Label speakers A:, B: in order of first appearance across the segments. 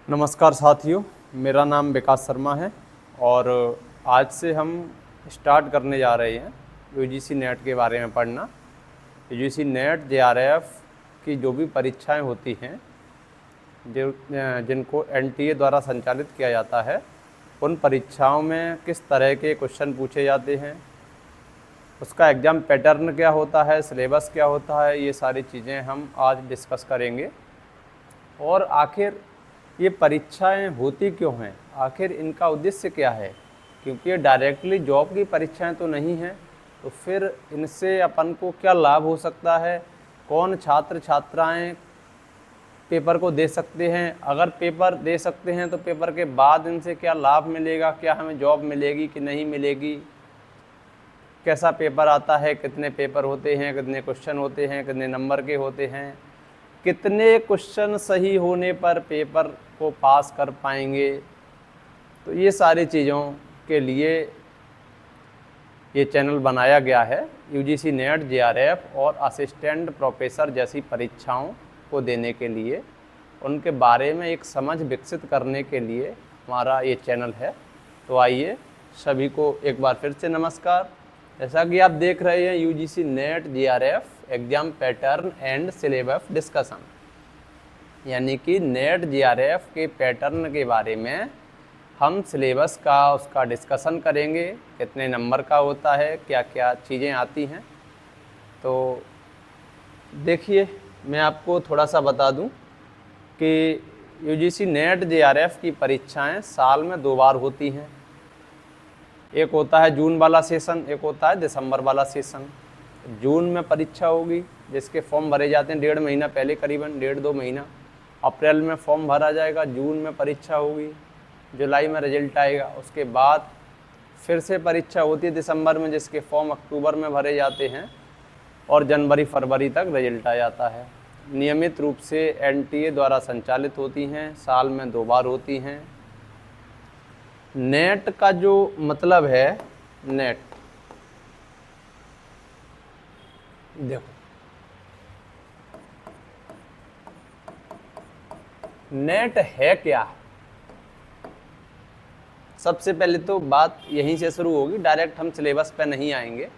A: नमस्कार साथियों, मेरा नाम विकास शर्मा है और आज से हम स्टार्ट करने जा रहे हैं यूजीसी नेट के बारे में पढ़ना। यूजीसी नेट जेआरएफ की जो भी परीक्षाएं होती हैं जिनको एनटीए द्वारा संचालित किया जाता है, उन परीक्षाओं में किस तरह के क्वेश्चन पूछे जाते हैं, उसका एग्ज़ाम पैटर्न क्या होता है, सिलेबस क्या होता है, ये सारी चीज़ें हम आज डिस्कस करेंगे। और आखिर ये परीक्षाएं होती क्यों हैं, आखिर इनका उद्देश्य क्या है, क्योंकि ये डायरेक्टली जॉब की परीक्षाएं तो नहीं हैं, तो फिर इनसे अपन को क्या लाभ हो सकता है, कौन छात्र छात्राएं पेपर को दे सकते हैं, अगर पेपर दे सकते हैं तो पेपर के बाद इनसे क्या लाभ मिलेगा, क्या हमें जॉब मिलेगी कि नहीं मिलेगी, कैसा पेपर आता है, कितने पेपर होते हैं, कितने क्वेश्चन होते हैं, कितने नंबर के होते हैं, कितने क्वेश्चन सही होने पर पेपर को पास कर पाएंगे। तो ये सारी चीज़ों के लिए ये चैनल बनाया गया है। यूजीसी नेट जेआरएफ और असिस्टेंट प्रोफेसर जैसी परीक्षाओं को देने के लिए, उनके बारे में एक समझ विकसित करने के लिए हमारा ये चैनल है। तो आइए सभी को एक बार फिर से नमस्कार। जैसा कि आप देख रहे हैं UGC net JRF exam pattern and syllabus discussion, यानी कि नेट जेआरएफ के पैटर्न के बारे में हम सिलेबस का उसका डिस्कशन करेंगे, कितने नंबर का होता है, क्या क्या चीज़ें आती हैं। तो देखिए, मैं आपको थोड़ा सा बता दूं कि यूजीसी नेट जेआरएफ की परीक्षाएं साल में 2 बार होती हैं। एक होता है जून वाला सेशन, एक होता है दिसंबर वाला सेशन। जून में परीक्षा होगी जिसके फॉर्म भरे जाते हैं 1.5 महीना पहले, करीबन 1.5-2 महीना। अप्रैल में फॉर्म भरा जाएगा, जून में परीक्षा होगी, जुलाई में रिजल्ट आएगा। उसके बाद फिर से परीक्षा होती है दिसंबर में, जिसके फॉर्म अक्टूबर में भरे जाते हैं और जनवरी फरवरी तक रिजल्ट आ जाता है। नियमित रूप से एनटीए द्वारा संचालित होती हैं, साल में 2 बार होती हैं। नेट का जो मतलब है, नेट देखो, नेट है क्या। सबसे पहले तो बात यहीं से शुरू होगी, डायरेक्ट हम सिलेबस पे नहीं आएंगे।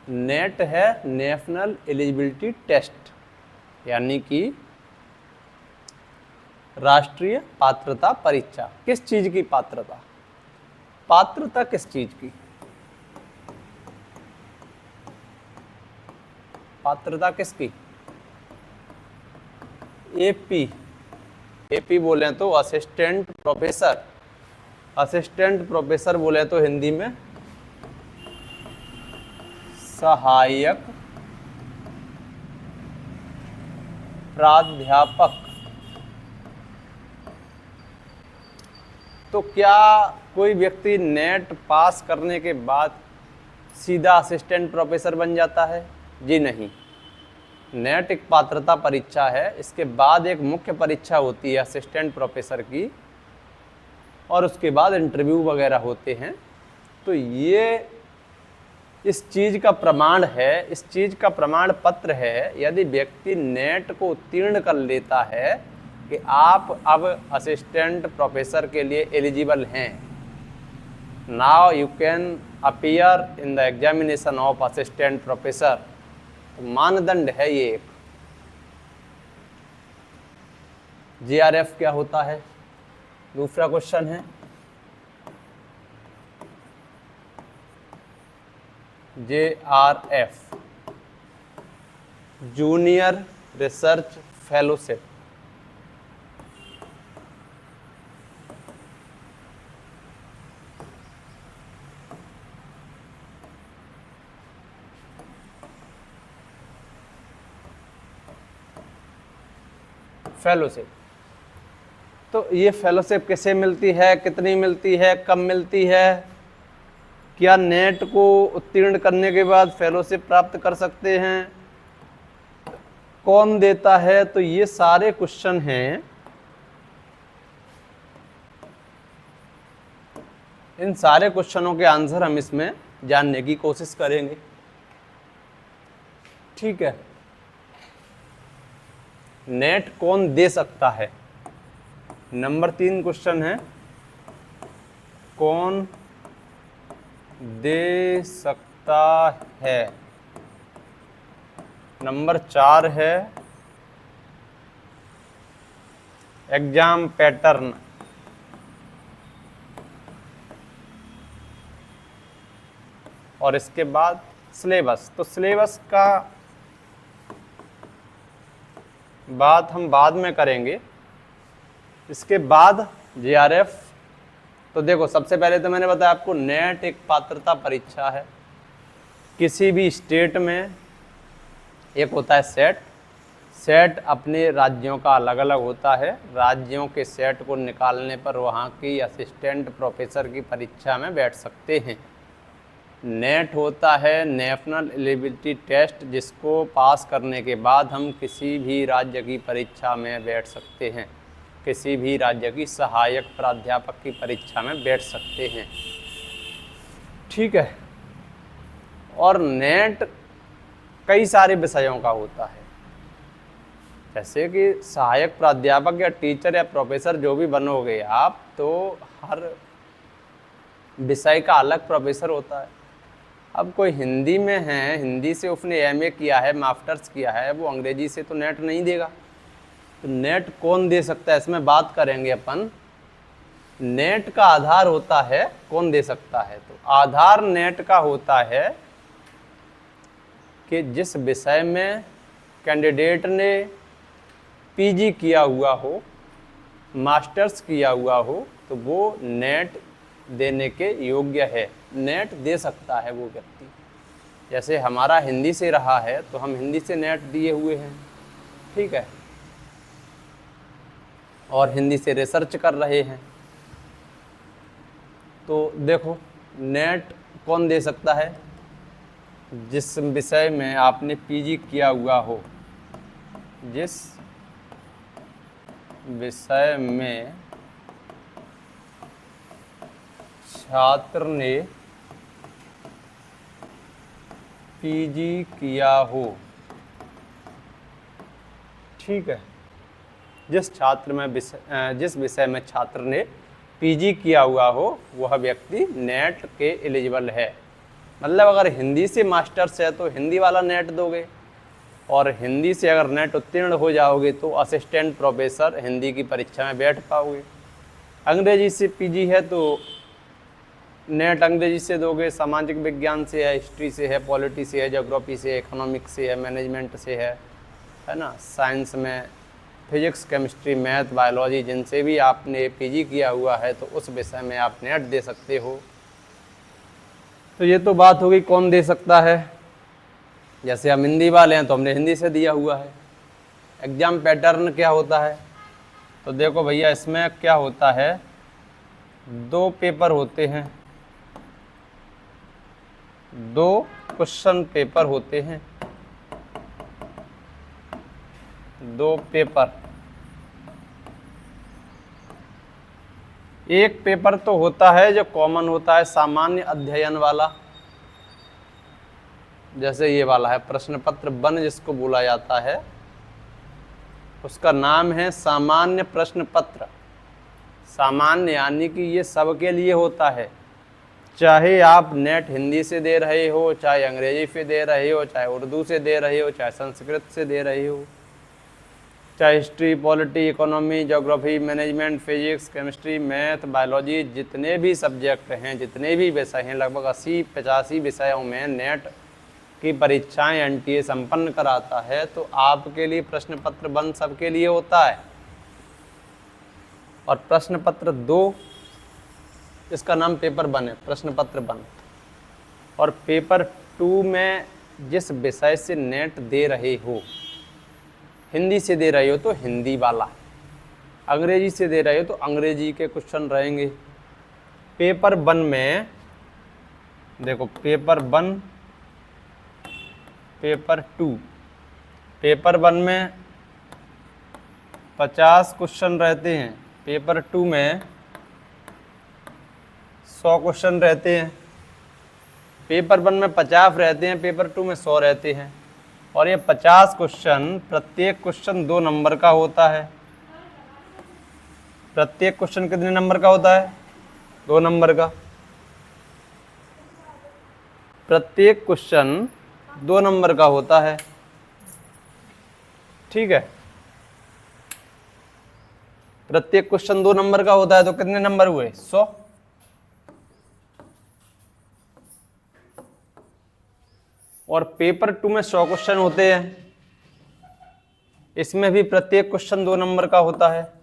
A: नेट है नेशनल एलिजिबिलिटी टेस्ट, यानी कि राष्ट्रीय पात्रता परीक्षा। किस चीज़ की पात्रता, पात्रता किस चीज़ की, पात्रता किसकी, एपी। एपी बोले तो असिस्टेंट प्रोफेसर, असिस्टेंट प्रोफेसर बोले तो हिंदी में सहायक प्राध्यापक। तो क्या कोई व्यक्ति नेट पास करने के बाद सीधा असिस्टेंट प्रोफेसर बन जाता है? जी नहीं। नेट एक पात्रता परीक्षा है, इसके बाद एक मुख्य परीक्षा होती है असिस्टेंट प्रोफेसर की, और उसके बाद इंटरव्यू वगैरह होते हैं। तो ये इस चीज़ का प्रमाण है, इस चीज़ का प्रमाण पत्र है, यदि व्यक्ति नेट को उत्तीर्ण कर लेता है कि आप अब असिस्टेंट प्रोफेसर के लिए एलिजिबल हैं। Now you can appear in the examination of assistant professor. तो मानदंड है ये एक। जेआरएफ क्या होता है, दूसरा क्वेश्चन है। JRF junior research fellowship. Fellowship, तो ये फेलोशिप किसे मिलती है, कितनी मिलती है, कब मिलती है, क्या नेट को उत्तीर्ण करने के बाद फेलोशिप प्राप्त कर सकते हैं, कौन देता है। तो ये सारे क्वेश्चन हैं, इन सारे क्वेश्चनों के आंसर हम इसमें जानने की कोशिश करेंगे। ठीक है, नेट कौन दे सकता है, नंबर 3 क्वेश्चन है कौन दे सकता है। नंबर 4 है एग्जाम पैटर्न। और इसके बाद सिलेबस। तो सिलेबस का बात हम बाद में करेंगे। इसके बाद जीआरएफ। तो देखो, सबसे पहले तो मैंने बताया आपको नेट एक पात्रता परीक्षा है। किसी भी स्टेट में एक होता है सेट। सेट अपने राज्यों का अलग अलग होता है। राज्यों के सेट को निकालने पर वहाँ की असिस्टेंट प्रोफेसर की परीक्षा में बैठ सकते हैं। नेट होता है नेशनल एलिजिबिलिटी टेस्ट, जिसको पास करने के बाद हम किसी भी राज्य की परीक्षा में बैठ सकते हैं। किसी भी राज्य की सहायक प्राध्यापक की परीक्षा में बैठ सकते हैं। ठीक है। और नेट कई सारे विषयों का होता है, जैसे कि सहायक प्राध्यापक या टीचर या प्रोफेसर जो भी बनोगे आप, तो हर विषय का अलग प्रोफेसर होता है। अब कोई हिंदी में है, हिंदी से उसने एमए किया है, मास्टर्स किया है, वो अंग्रेजी से तो नेट नहीं देगा। तो नेट कौन दे सकता है, इसमें बात करेंगे अपन। नेट का आधार होता है कौन दे सकता है। तो आधार नेट का होता है कि जिस विषय में कैंडिडेट ने पीजी किया हुआ हो, मास्टर्स किया हुआ हो, तो वो नेट देने के योग्य है। नेट दे सकता है वो व्यक्ति। जैसे हमारा हिंदी से रहा है तो हम हिंदी से नेट दिए हुए हैं। ठीक है। और हिंदी से रिसर्च कर रहे हैं। तो देखो, नेट कौन दे सकता है, जिस विषय में आपने पीजी किया हुआ हो। जिस विषय में छात्र ने पीजी किया हो। ठीक है। जिस विषय में छात्र ने पीजी किया हुआ हो, वह व्यक्ति नेट के एलिजिबल है। मतलब अगर हिंदी से मास्टर्स है तो हिंदी वाला नेट दोगे, और हिंदी से अगर नेट उत्तीर्ण हो जाओगे तो असिस्टेंट प्रोफेसर हिंदी की परीक्षा में बैठ पाओगे। अंग्रेजी से पीजी है तो नेट अंग्रेजी से दोगे। सामाजिक विज्ञान से है, हिस्ट्री से है, पॉलिटी से है, ज्योग्राफी से है, इकोनॉमिक्स से है, मैनेजमेंट से है ना। साइंस में फिजिक्स, केमिस्ट्री, मैथ, बायोलॉजी, जिनसे भी आपने पीजी किया हुआ है तो उस विषय में आप नेट दे सकते हो। तो ये तो बात होगी कौन दे सकता है। जैसे हम हिंदी वाले हैं तो हमने हिंदी से दिया हुआ है। एग्जाम पैटर्न क्या होता है, तो देखो भैया, इसमें क्या होता है, 2 पेपर होते हैं, 2 क्वेश्चन पेपर होते हैं। 2 पेपर। एक पेपर तो होता है जो कॉमन होता है, सामान्य अध्ययन वाला, जैसे ये वाला है प्रश्न पत्र 1 जिसको बोला जाता है, उसका नाम है सामान्य प्रश्न पत्र। सामान्य यानी कि ये सबके लिए होता है, चाहे आप नेट हिंदी से दे रहे हो, चाहे अंग्रेजी से दे रहे हो, चाहे उर्दू से दे रहे हो, चाहे संस्कृत से दे रहे हो, चाहे history, polity, economy, geography, management, physics, chemistry, math, biology, जितने भी सब्जेक्ट हैं, जितने भी विषय हैं, लगभग 80-85 विषयों में नेट की परीक्षाएं एनटीए संपन्न कराता है। तो आपके लिए प्रश्न पत्र 1 सबके लिए होता है। और प्रश्न पत्र 2, इसका नाम पेपर 1 है, प्रश्न पत्र 1। और पेपर 2 में जिस विषय से नेट दे रहे हो, हिंदी से दे रहे हो तो हिंदी वाला, अंग्रेजी से दे रहे हो तो अंग्रेजी के क्वेश्चन रहेंगे। पेपर 1 में देखो, पेपर 1, पेपर 2। पेपर 1 में 50 क्वेश्चन रहते हैं, पेपर 2 में 100 क्वेश्चन रहते हैं। पेपर 1 में 50 रहते हैं, पेपर 2 में 100 रहते हैं। और ये 50 क्वेश्चन, प्रत्येक क्वेश्चन 2 नंबर का होता है। प्रत्येक क्वेश्चन कितने नंबर का होता है? 2 नंबर का। प्रत्येक क्वेश्चन 2 नंबर का होता है, ठीक है। प्रत्येक क्वेश्चन 2 नंबर का होता है तो कितने नंबर हुए? 100। और पेपर 2 में 100 क्वेश्चन होते हैं, इसमें भी प्रत्येक क्वेश्चन 2 नंबर का होता है।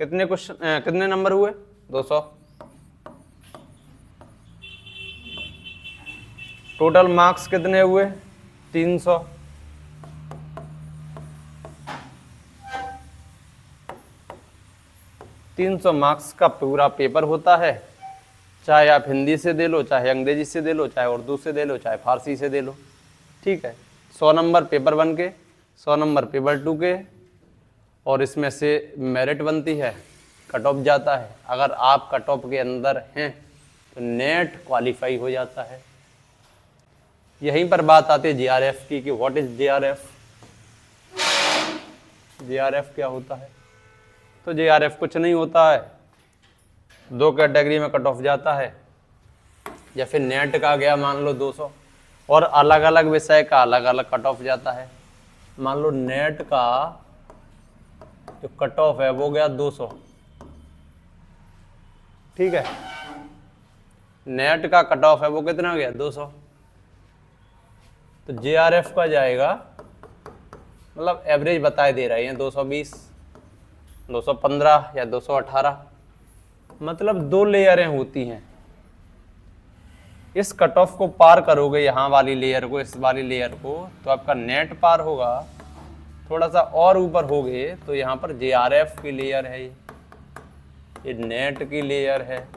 A: कितने क्वेश्चन कितने नंबर हुए? 200। टोटल मार्क्स कितने हुए? 300। मार्क्स का पूरा पेपर होता है, चाहे आप हिंदी से दे लो, चाहे अंग्रेजी से दे लो, चाहे उर्दू से दे लो, चाहे फारसी से दे लो, ठीक है। 100 नंबर पेपर 1 के, 100 नंबर पेपर 2 के, और इसमें से मेरिट बनती है, कट ऑफ जाता है। अगर आप कट ऑफ के अंदर हैं तो नेट क्वालिफाई हो जाता है। यहीं पर बात आती है जीआरएफ की कि व्हाट इज जीआरएफ। जीआरएफ क्या होता है? तो जीआरएफ कुछ नहीं होता है, 2 कैटेगरी में कट ऑफ जाता है, या फिर नेट का गया मान लो 200, और अलग अलग विषय का अलग अलग कट ऑफ जाता है। मान लो नेट का जो कट ऑफ है वो गया 200, ठीक है। नेट का कट ऑफ है वो कितना गया? 200। तो जीआरएफ का जाएगा, मतलब एवरेज बताए दे रहे हैं 220, 215 या 218, मतलब 2 लेयरें होती हैं। इस कट ऑफ को पार करोगे, यहाँ वाली लेयर को, इस वाली लेयर को, तो आपका नेट पार होगा। थोड़ा सा और ऊपर होगे तो यहाँ पर जीआरएफ की लेयर है, ये नेट की लेयर है।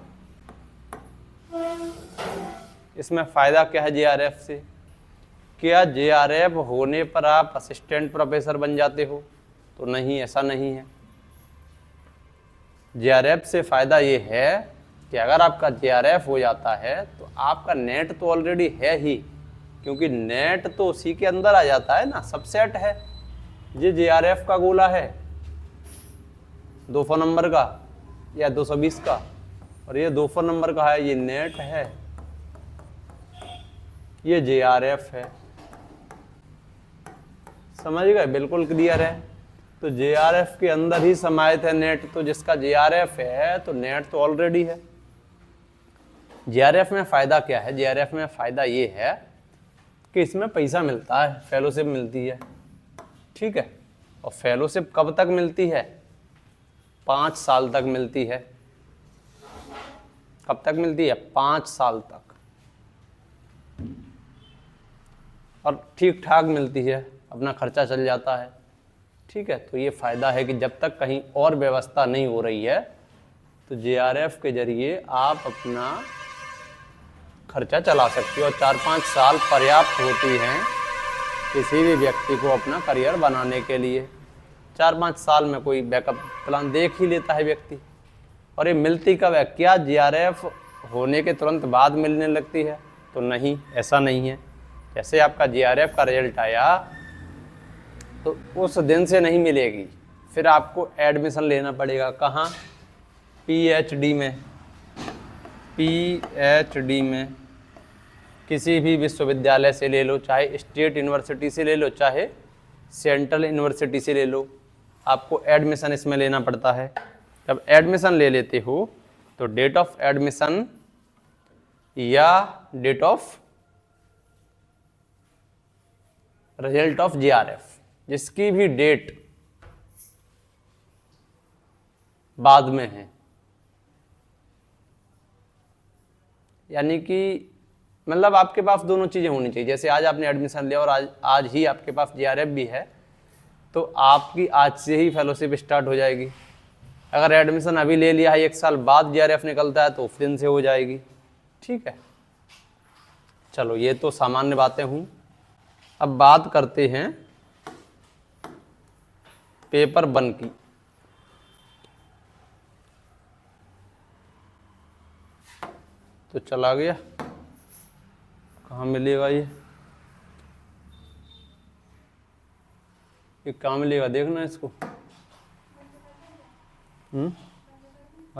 A: इसमें फायदा क्या है जीआरएफ से? क्या जीआरएफ होने पर आप असिस्टेंट प्रोफेसर बन जाते हो? तो नहीं, ऐसा नहीं है। जीआरएफ से फायदा ये है कि अगर आपका जीआरएफ हो जाता है तो आपका नेट तो ऑलरेडी है ही, क्योंकि नेट तो उसी के अंदर आ जाता है ना, सबसेट है। ये जीआरएफ का गोला है 200 नंबर का या 220 का, और ये 200 नंबर का है, ये नेट है, ये जीआरएफ है। समझ गए? बिल्कुल क्लियर है। तो जीआरएफ के अंदर ही समाहित है नेट, तो जिसका जीआरएफ है तो नेट तो ऑलरेडी है। जीआरएफ में फायदा क्या है? जीआरएफ में फायदा ये है कि इसमें पैसा मिलता है, फेलोशिप मिलती है, ठीक है। और फेलोशिप कब तक मिलती है? 5 साल तक मिलती है। कब तक मिलती है? 5 साल तक, और ठीक ठाक मिलती है, अपना खर्चा चल जाता है, ठीक है। तो ये फायदा है कि जब तक कहीं और व्यवस्था नहीं हो रही है तो जीआरएफ के जरिए आप अपना खर्चा चला सकते हो, और 4-5 साल पर्याप्त होती हैं किसी भी व्यक्ति को अपना करियर बनाने के लिए। 4-5 साल में कोई बैकअप प्लान देख ही लेता है व्यक्ति। और ये मिलती कब है? क्या जीआरएफ होने के तुरंत बाद मिलने लगती है? तो नहीं, ऐसा नहीं है। जैसे आपका जीआरएफ का रिजल्ट आया तो उस दिन से नहीं मिलेगी, फिर आपको एडमिशन लेना पड़ेगा। कहाँ? पीएचडी में। पीएचडी में किसी भी विश्वविद्यालय से ले लो, चाहे स्टेट यूनिवर्सिटी से ले लो, चाहे सेंट्रल यूनिवर्सिटी से ले लो, आपको एडमिशन इसमें लेना पड़ता है। जब एडमिशन ले लेते हो तो डेट ऑफ एडमिशन या date of result of JRF, जिसकी भी डेट बाद में है, यानी कि मतलब आपके पास दोनों चीज़ें होनी चाहिए। जैसे आज आपने एडमिशन लिया और आज ही आपके पास जीआरएफ भी है, तो आपकी आज से ही फेलोशिप स्टार्ट हो जाएगी। अगर एडमिशन अभी ले लिया है, 1 साल बाद जीआरएफ निकलता है, तो उस दिन से हो जाएगी, ठीक है। चलो, ये तो सामान्य बातें हुई। अब बात करते हैं पेपर 1 की। तो चला गया, कहाँ मिलेगा ये कहाँ मिलेगा? देखना इसको।